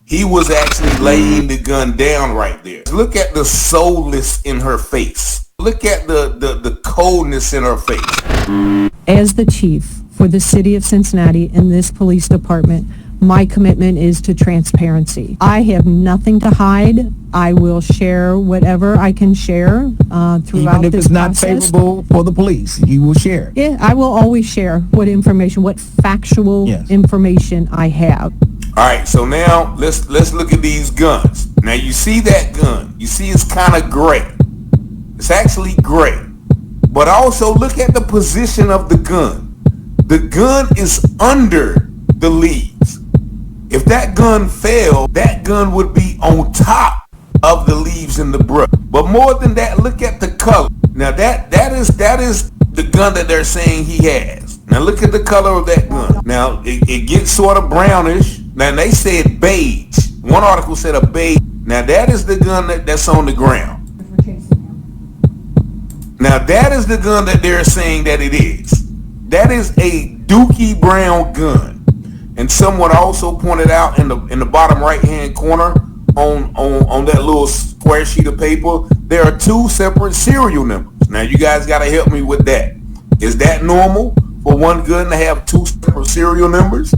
He was actually laying the gun down right there. Look at the soulless in her face. Look at the coldness in her face. As the chief for the city of Cincinnati and this police department, my commitment is to transparency. I have nothing to hide. I will share whatever I can share throughout this process. Even if it's not favorable for the police, you will share. Yeah, I will always share what information, what factual information I have. All right, so now let's look at these guns. Now you see that gun. You see it's kind of gray. It's actually gray. But also look at the position of the gun. The gun is under the leaves. If that gun fell, that gun would be on top of the leaves in the brush. But more than that, look at the color. Now that is the gun that they're saying he has. Now look at the color of that gun. Now it gets sort of brownish. Now they said beige. One article said a beige. Now that is the gun that's on the ground. Now that is the gun that they're saying that it is. That is a dookie brown gun. And someone also pointed out in the bottom right hand corner on that little square sheet of paper, there are two separate serial numbers. Now you guys got to help me with that. Is that normal for one gun to have two separate serial numbers?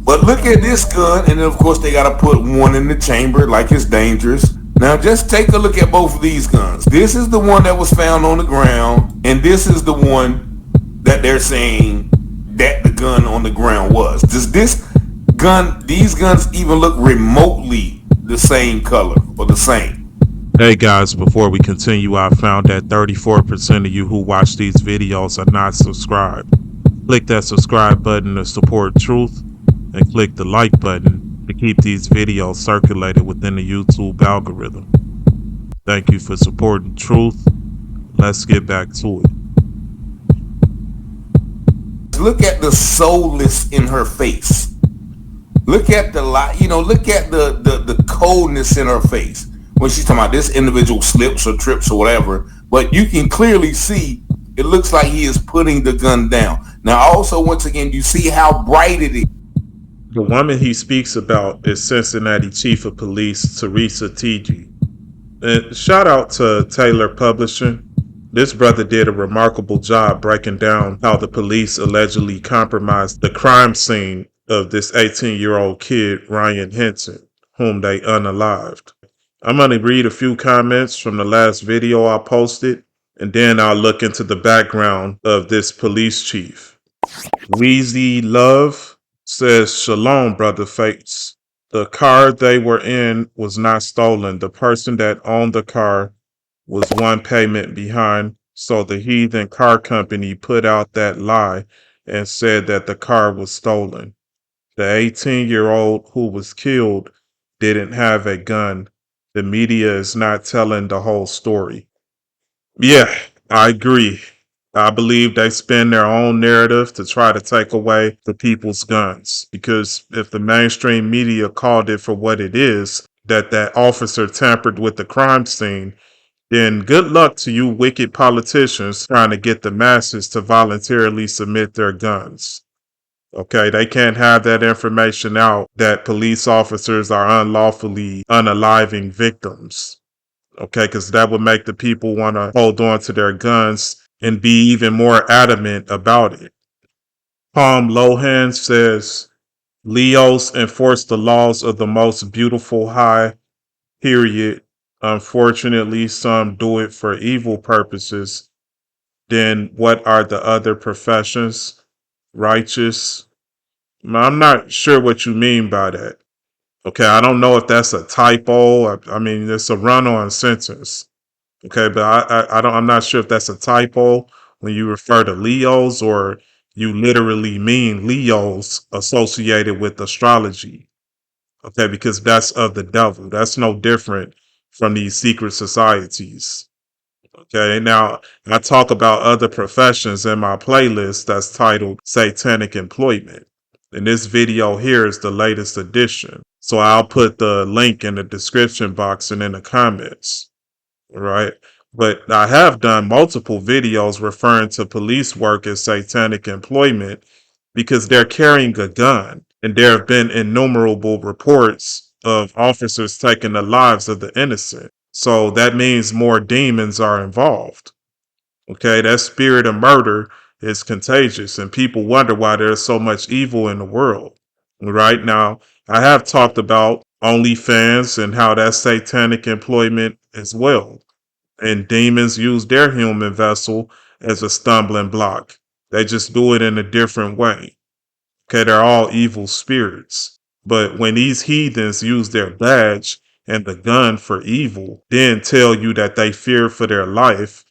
But look at this gun, and then of course they got to put one in the chamber like it's dangerous. Now just take a look at both of these guns. This is the one that was found on the ground, and this is the one that they're saying that the gun on the ground was. Does these guns even look remotely the same color or the same? Hey guys, before we continue, I found that 34% of you who watch these videos are not subscribed. Click that subscribe button to support truth, and click the like button to keep these videos circulated within the YouTube algorithm. Thank you for supporting truth. Let's get back to it. Look at the soulless in her face. Look at look at the coldness in her face when she's talking about this individual slips or trips or whatever. But you can clearly see it looks like he is putting the gun down. Now also, once again, you see how bright it is. The woman he speaks about is Cincinnati Chief of Police Teresa Theetge. And shout out to Taylor Publishing. This brother did a remarkable job breaking down how the police allegedly compromised the crime scene of this 18-year-old kid, Ryan Henson, whom they unalived. I'm going to read a few comments from the last video I posted, and then I'll look into the background of this police chief. Wheezy Love says, "Shalom, brother Fates. The car they were in was not stolen. The person that owned the car was one payment behind, so the heathen car company put out that lie and said that the car was stolen. The 18-year-old who was killed didn't have a gun. The media is not telling the whole story." Yeah, I agree. I believe they spin their own narrative to try to take away the people's guns, because if the mainstream media called it for what it is, that officer tampered with the crime scene, then good luck to you wicked politicians trying to get the masses to voluntarily submit their guns. Okay, they can't have that information out that police officers are unlawfully unaliving victims. Okay, because that would make the people want to hold on to their guns and be even more adamant about it. Palm Lohan says, "Leos enforce the laws of the most beautiful high, period. Unfortunately, some do it for evil purposes. Then what are the other professions? Righteous?" I'm not sure what you mean by that. Okay, I don't know if that's a typo. I mean, it's a run-on sentence. Okay, but I'm not sure if that's a typo when you refer to Leos, or you literally mean Leos associated with astrology. Okay, because that's of the devil. That's no different from these secret societies. Okay, now I talk about other professions in my playlist that's titled Satanic Employment. And this video here is the latest edition. So I'll put the link in the description box and in the comments. Right? But I have done multiple videos referring to police work as satanic employment because they're carrying a gun. And there have been innumerable reports of officers taking the lives of the innocent. So that means more demons are involved. Okay, that spirit of murder is contagious, and people wonder why there's so much evil in the world. Right now, I have talked about OnlyFans and how that's satanic employment as well. And demons use their human vessel as a stumbling block. They just do it in a different way. Okay, they're all evil spirits. But when these heathens use their badge and the gun for evil, then tell you that they fear for their life,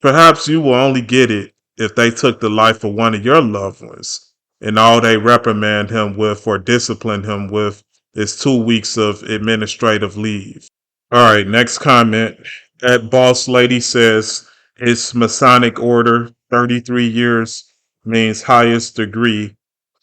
perhaps you will only get it if they took the life of one of your loved ones, and all they reprimand him with or discipline him with is 2 weeks of administrative leave. All right, next comment. That boss lady says it's Masonic order, 33 years means highest degree.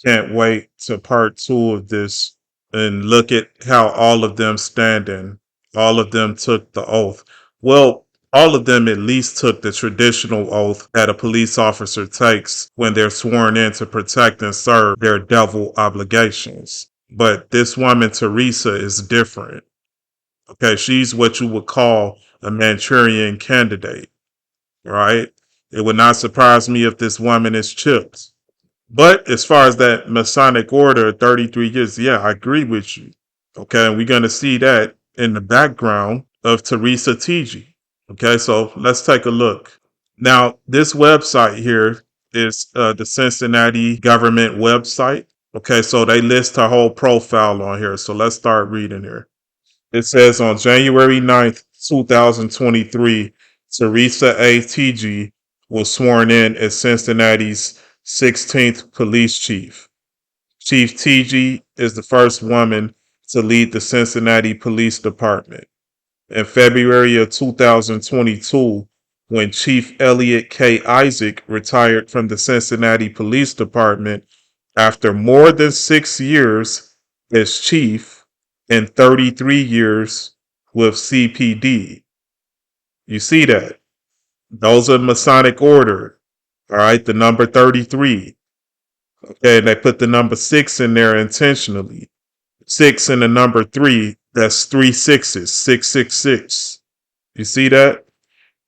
Can't wait to part 2 of this and look at how all of them standing. All of them took the oath. Well, all of them at least took the traditional oath that a police officer takes when they're sworn in to protect and serve their devil obligations. But this woman, Teresa, is different. Okay, she's what you would call a Manchurian candidate, right? It would not surprise me if this woman is chipped. But as far as that Masonic order, 33 years, yeah, I agree with you. Okay, and we're going to see that in the background of Teresa Theetge. Okay, so let's take a look. Now, this website here is the Cincinnati government website. Okay, so they list her whole profile on here. So let's start reading here. It says on January 9th, 2023, Teresa A. Theetge was sworn in as Cincinnati's 16th police chief. Chief Theetge is the first woman to lead the Cincinnati Police Department. In February of 2022, when Chief Elliot K. Isaac retired from the Cincinnati Police Department after more than 6 years as chief and 33 years with CPD. You see that? Those are Masonic order. All right, the number 33. Okay, and they put the number 6 in there intentionally. 6 and the number 3, that's 3 sixes, 666. You see that? It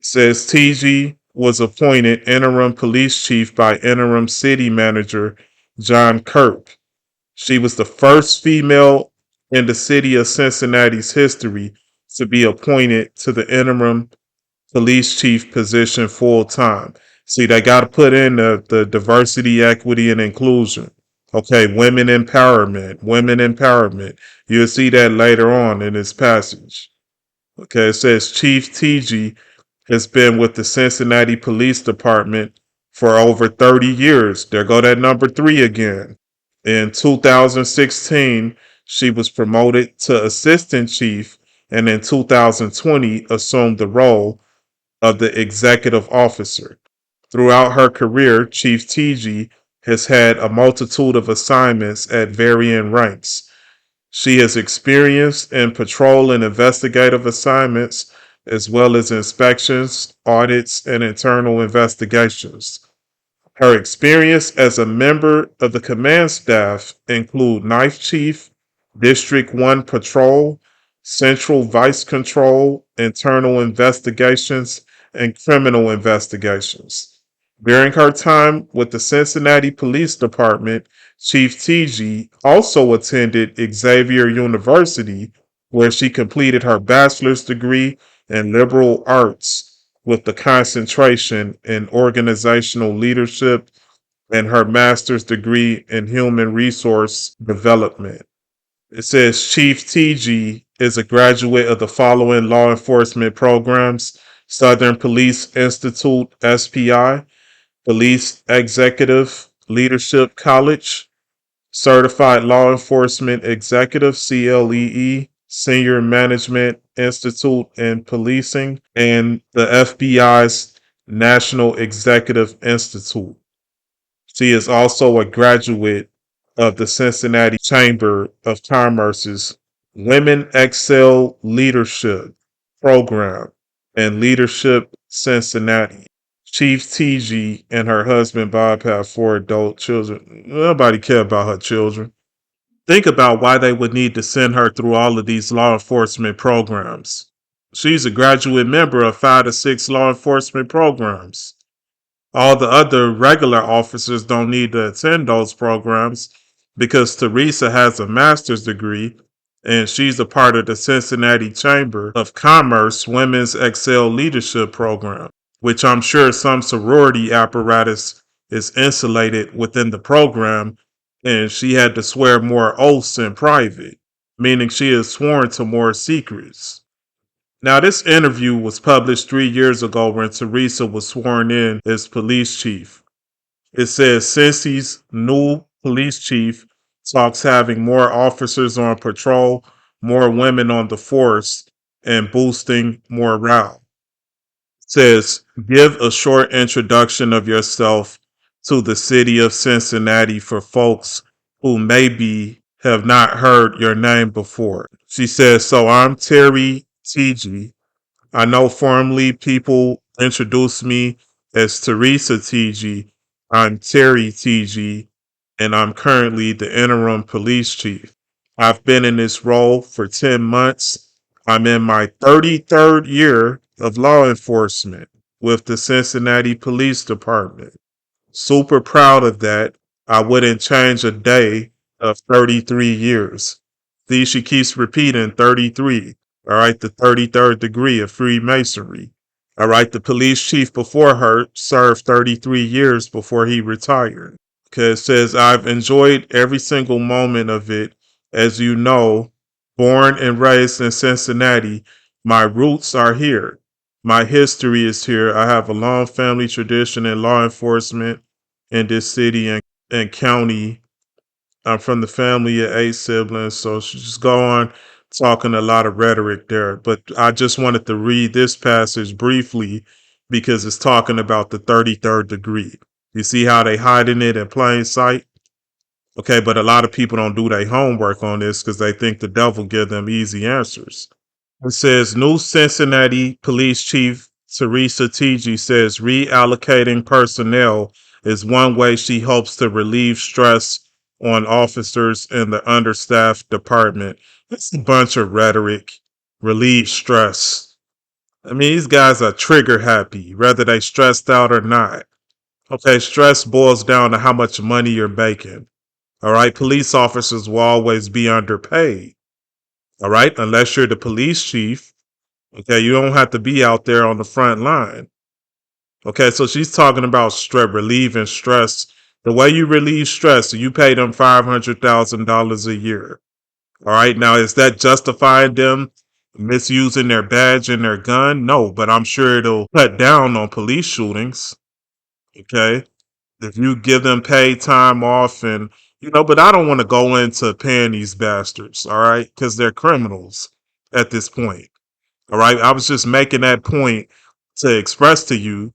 says Theetge was appointed interim police chief by interim city manager John Kirk. She was the first female in the city of Cincinnati's history to be appointed to the interim police chief position full time. See, they got to put in the diversity, equity, and inclusion. Okay, women empowerment, women empowerment. You'll see that later on in this passage. Okay, it says Chief Theetge has been with the Cincinnati Police Department for over 30 years. There go that number 3 again. In 2016, she was promoted to assistant chief, and in 2020 assumed the role of the executive officer. Throughout her career, Chief Theetge has had a multitude of assignments at varying ranks. She has experience in patrol and investigative assignments, as well as inspections, audits, and internal investigations. Her experience as a member of the command staff include Knife Chief, District 1 Patrol, Central Vice Control, Internal Investigations, and Criminal Investigations. During her time with the Cincinnati Police Department, Chief Theetge also attended Xavier University, where she completed her bachelor's degree in liberal arts with the concentration in organizational leadership and her master's degree in human resource development. It says Chief Theetge is a graduate of the following law enforcement programs: Southern Police Institute, SPI, Police Executive Leadership College, Certified Law Enforcement Executive, CLEE, Senior Management Institute in Policing, and the FBI's National Executive Institute. She is also a graduate of the Cincinnati Chamber of Commerce's Women Excel Leadership Program and Leadership Cincinnati. Chief Theetge and her husband Bob have 4 adult children. Nobody care about her children. Think about why they would need to send her through all of these law enforcement programs. She's a graduate member of 5 to 6 law enforcement programs. All the other regular officers don't need to attend those programs because Teresa has a master's degree and she's a part of the Cincinnati Chamber of Commerce Women's Excel Leadership Program, which I'm sure some sorority apparatus is insulated within the program, and she had to swear more oaths in private, meaning she is sworn to more secrets. Now, this interview was published 3 years ago when Teresa was sworn in as police chief. It says Cincy's new police chief talks having more officers on patrol, more women on the force, and boosting morale. It says, give a short introduction of yourself to the city of Cincinnati for folks who maybe have not heard your name before. She says, so I'm Terry Theetge. I know formerly people introduced me as Teresa Theetge. I'm Terry Theetge, and I'm currently the interim police chief. I've been in this role for 10 months. I'm in my 33rd year of law enforcement with the Cincinnati Police Department. Super proud of that. I wouldn't change a day of 33 years. See, she keeps repeating 33. All right, the 33rd degree of Freemasonry. All right, the police chief before her served 33 years before he retired. Okay, it says, I've enjoyed every single moment of it. As you know, born and raised in Cincinnati, my roots are here. My history is here. I have a long family tradition in law enforcement in this city and county. I'm from the family of 8 siblings, so she just go on talking a lot of rhetoric there. But I just wanted to read this passage briefly because it's talking about the 33rd degree. You see how they hiding it in plain sight? Okay, but a lot of people don't do their homework on this because they think the devil give them easy answers. It says new Cincinnati Police Chief Teresa Theetge says reallocating personnel is one way she hopes to relieve stress on officers in the understaffed department. It's a bunch of rhetoric. Relieve stress. I mean, these guys are trigger happy, whether they stressed out or not. Okay, stress boils down to how much money you're making. All right, police officers will always be underpaid. All right, unless you're the police chief. Okay, you don't have to be out there on the front line. Okay, so she's talking about relieving stress. The way you relieve stress, you pay them $500,000 a year. All right, now is that justifying them misusing their badge and their gun? No, but I'm sure it'll cut down on police shootings. Okay, if you give them paid time off and but I don't want to go into paying these bastards. All right, because they're criminals at this point. All right. I was just making that point to express to you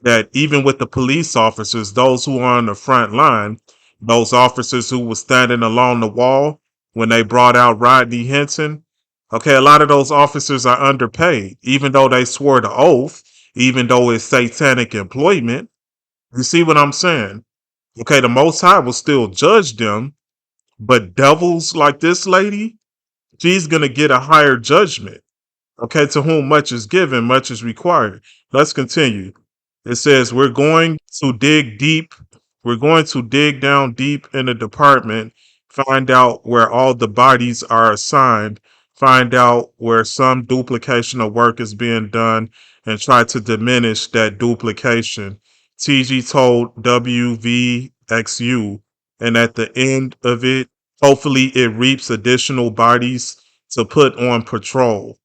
that even with the police officers, those who are on the front line, those officers who were standing along the wall when they brought out Rodney Henson, okay, a lot of those officers are underpaid, even though they swore the oath, even though it's satanic employment. You see what I'm saying? Okay, the Most High will still judge them, but devils like this lady, she's going to get a higher judgment. Okay, to whom much is given, much is required. Let's continue. It says, we're going to dig deep. We're going to dig down deep in the department, find out where all the bodies are assigned, find out where some duplication of work is being done, and try to diminish that duplication. TG told WVXU, and at the end of it, hopefully it reaps additional bodies to put on patrol.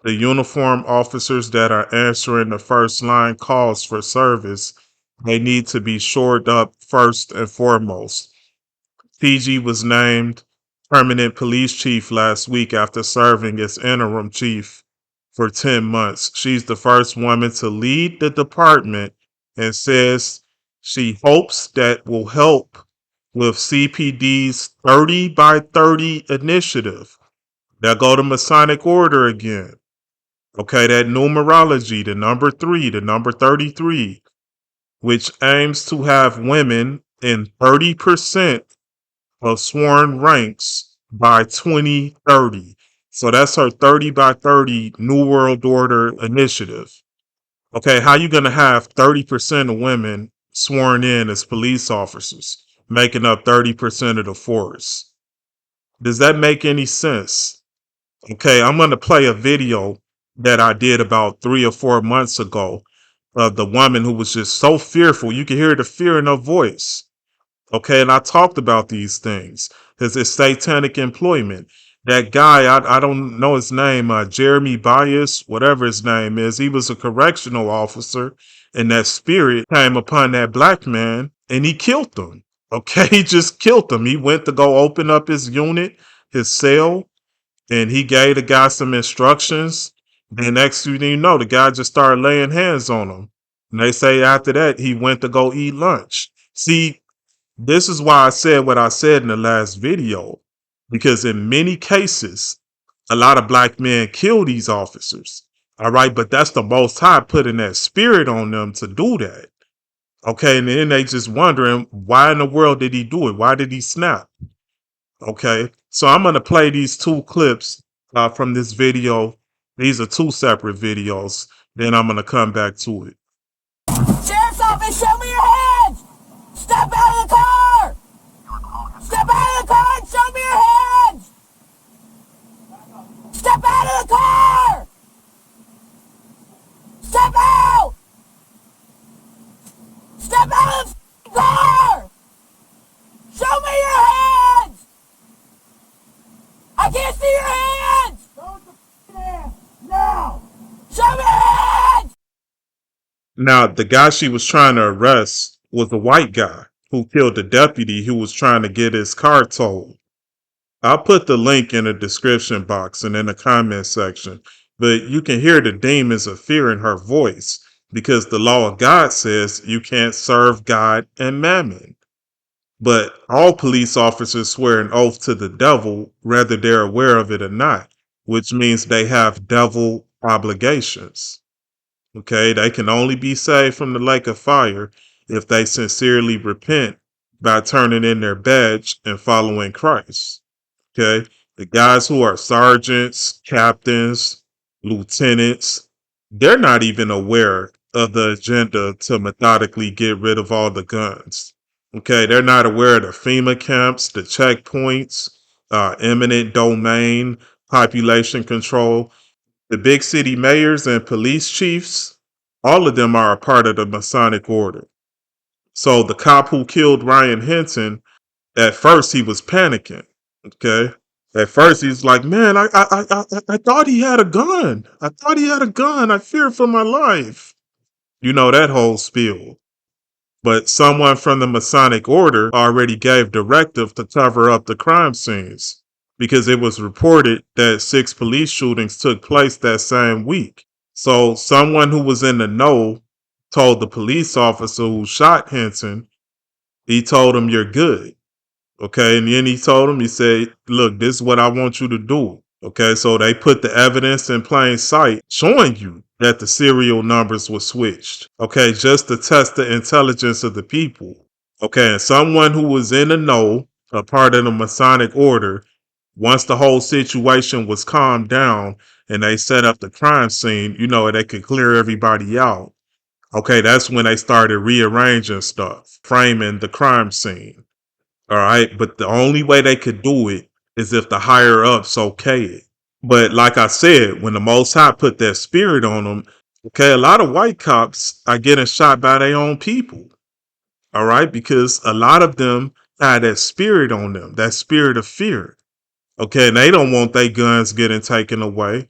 The uniform officers that are answering the first line calls for service, they need to be shored up first and foremost. PG was named permanent police chief last week after serving as interim chief for 10 months. She's the first woman to lead the department and says she hopes that will help with CPD's 30 by 30 initiative. Now go to Masonic Order again. Okay, that numerology, the number 3, the number 33, which aims to have women in 30% of sworn ranks by 2030. So that's her 30 by 30 New World Order initiative. Okay, how you going to have 30% of women sworn in as police officers, making up 30% of the force? Does that make any sense? Okay, I'm going to play a video that I did about 3 or 4 months ago of the woman who was just so fearful. You can hear the fear in her voice. Okay, and I talked about these things because it's satanic employment. That guy, I don't know his name, Jeremy Bias, whatever his name is, he was a correctional officer, and that spirit came upon that black man and he killed him. Okay, he just killed him. He went to go open up his unit, his cell, and he gave the guy some instructions. Then next thing you know, the guy just started laying hands on him. And they say after that, he went to go eat lunch. See, this is why I said what I said in the last video, because in many cases, a lot of black men kill these officers. All right, but that's the Most High putting that spirit on them to do that. Okay, and then they just wondering, why in the world did he do it? Why did he snap? Okay, so I'm going to play these two clips from this video. These are two separate videos. Then I'm going to come back to it. Sheriff's office, show me your hands! Step out of the car! Step out of the car and show me your hands! Step out of the car! Step out! Step out of the car! Show me your hands! I can't see your hands! Show the hands! Now! Show me your hands! Now, the guy she was trying to arrest was a white guy who killed the deputy who was trying to get his car towed. I'll put the link in the description box and in the comment section, but you can hear the demons of fear in her voice because the law of God says you can't serve God and mammon. But all police officers swear an oath to the devil, whether they're aware of it or not, which means they have devil obligations. Okay, they can only be saved from the lake of fire if they sincerely repent by turning in their badge and following Christ. Okay, the guys who are sergeants, captains, lieutenants, they're not even aware of the agenda to methodically get rid of all the guns. Okay, they're not aware of the FEMA camps, the checkpoints, eminent domain, population control. The big city mayors and police chiefs, all of them are a part of the Masonic order. So the cop who killed Ryan Hinton, at first he was panicking. Okay. At first he's like, man, I thought he had a gun. I thought he had a gun. I feared for my life. You know that whole spiel. But someone from the Masonic order already gave directive to cover up the crime scenes because it was reported that 6 police shootings took place that same week. So someone who was in the know told the police officer who shot Henson, he told him, you're good. Okay. And then he told him, he said, look, this is what I want you to do. Okay. So they put the evidence in plain sight showing you that the serial numbers were switched. Okay. Just to test the intelligence of the people. Okay. And someone who was in the know, a part of the Masonic order, once the whole situation was calmed down and they set up the crime scene, you know, they could clear everybody out. Okay. That's when they started rearranging stuff, framing the crime scene. All right. But the only way they could do it is if the higher ups okay it. But like I said, when the Most High put that spirit on them, okay, a lot of white cops are getting shot by their own people. All right. Because a lot of them had that spirit on them, that spirit of fear. Okay. And they don't want their guns getting taken away.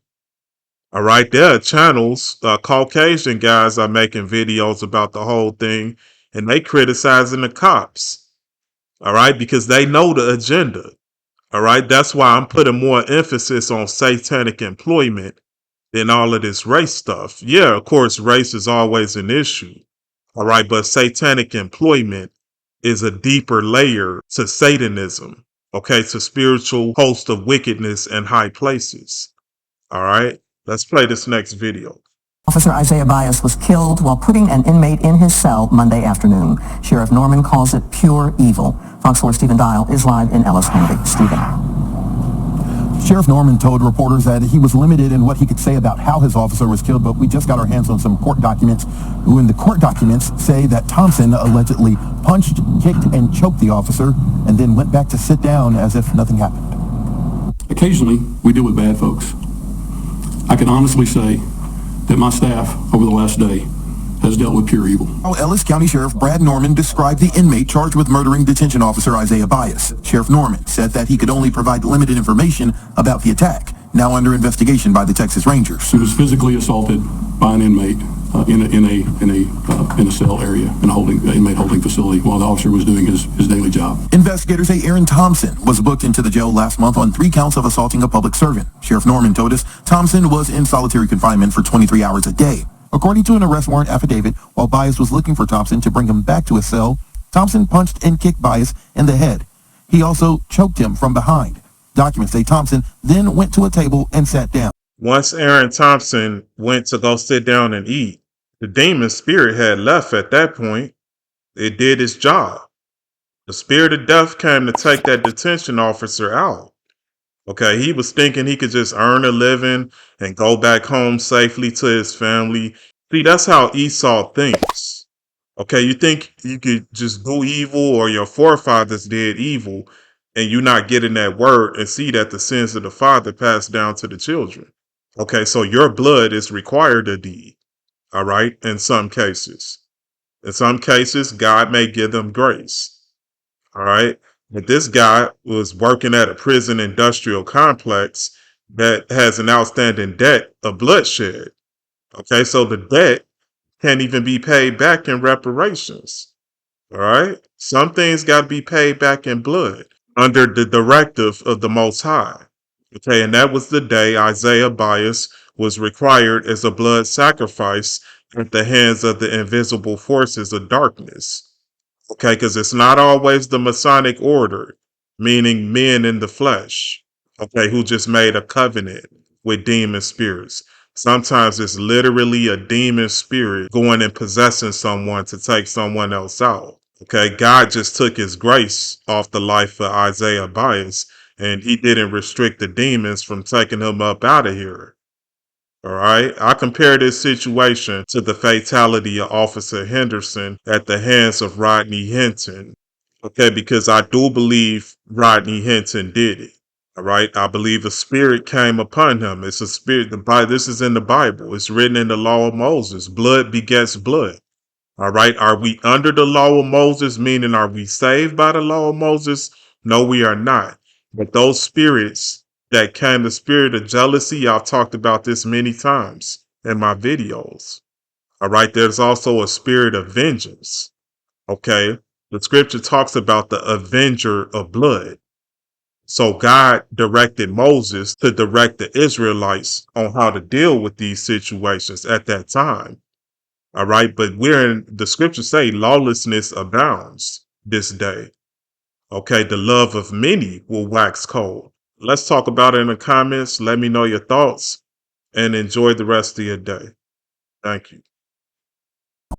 All right. There are channels, Caucasian guys are making videos about the whole thing and they criticizing the cops. All right, because they know the agenda. All right, that's why I'm putting more emphasis on satanic employment than all of this race stuff. Yeah, of course, race is always an issue. All right, but satanic employment is a deeper layer to Satanism. Okay, to spiritual host of wickedness in high places. All right, let's play this next video. Officer Isaiah Bias was killed while putting an inmate in his cell Monday afternoon. Sheriff Norman calls it pure evil. Fox 4 Stephen Dial is live in Ellis County. Stephen. Sheriff Norman told reporters that he was limited in what he could say about how his officer was killed, but we just got our hands on some court documents. When the court documents say that Thompson allegedly punched, kicked, and choked the officer and then went back to sit down as if nothing happened. Occasionally, we deal with bad folks. I can honestly say that my staff over the last day has dealt with pure evil. Ellis County Sheriff Brad Norman described the inmate charged with murdering detention officer Isaiah Bias. Sheriff Norman said that he could only provide limited information about the attack, now under investigation by the Texas Rangers. He was physically assaulted by an inmate in a cell area, in an inmate holding facility, while the officer was doing his daily job. Investigators say Aaron Thompson was booked into the jail last month on 3 counts of assaulting a public servant. Sheriff Norman told us Thompson was in solitary confinement for 23 hours a day. According to an arrest warrant affidavit, while Bias was looking for Thompson to bring him back to his cell, Thompson punched and kicked Bias in the head. He also choked him from behind. Documents say Thompson then went to a table and sat down. Once Aaron Thompson went to go sit down and eat, the demon spirit had left at that point. It did its job. The spirit of death came to take that detention officer out. Okay, he was thinking he could just earn a living and go back home safely to his family. See, that's how Esau thinks. Okay, you think you could just do evil, or your forefathers did evil, and you're not getting that word and see that the sins of the father pass down to the children. Okay, so your blood is required of thee. All right, in some cases. In some cases, God may give them grace. All right. But this guy was working at a prison industrial complex that has an outstanding debt of bloodshed. Okay, so the debt can't even be paid back in reparations. All right. Some things got to be paid back in blood under the directive of the Most High. Okay, and that was the day Isaiah Bias was required as a blood sacrifice at the hands of the invisible forces of darkness. Okay, because it's not always the Masonic order, meaning men in the flesh, okay, who just made a covenant with demon spirits. Sometimes it's literally a demon spirit going and possessing someone to take someone else out. Okay, God just took his grace off the life of Isaiah Bias, and he didn't restrict the demons from taking him up out of here. All right. I compare this situation to the fatality of Officer Henderson at the hands of Rodney Hinton. Okay, because I do believe Rodney Hinton did it. All right. I believe a spirit came upon him. It's a spirit. This is in the Bible. It's written in the law of Moses. Blood begets blood. All right. Are we under the law of Moses? Meaning, are we saved by the law of Moses? No, we are not. But those spirits that came, the spirit of jealousy, I've talked about this many times in my videos. All right. There's also a spirit of vengeance. Okay. The scripture talks about the avenger of blood. So God directed Moses to direct the Israelites on how to deal with these situations at that time. All right. But the scriptures say lawlessness abounds this day. Okay. The love of many will wax cold. Let's talk about it in the comments. Let me know your thoughts and enjoy the rest of your day. Thank you.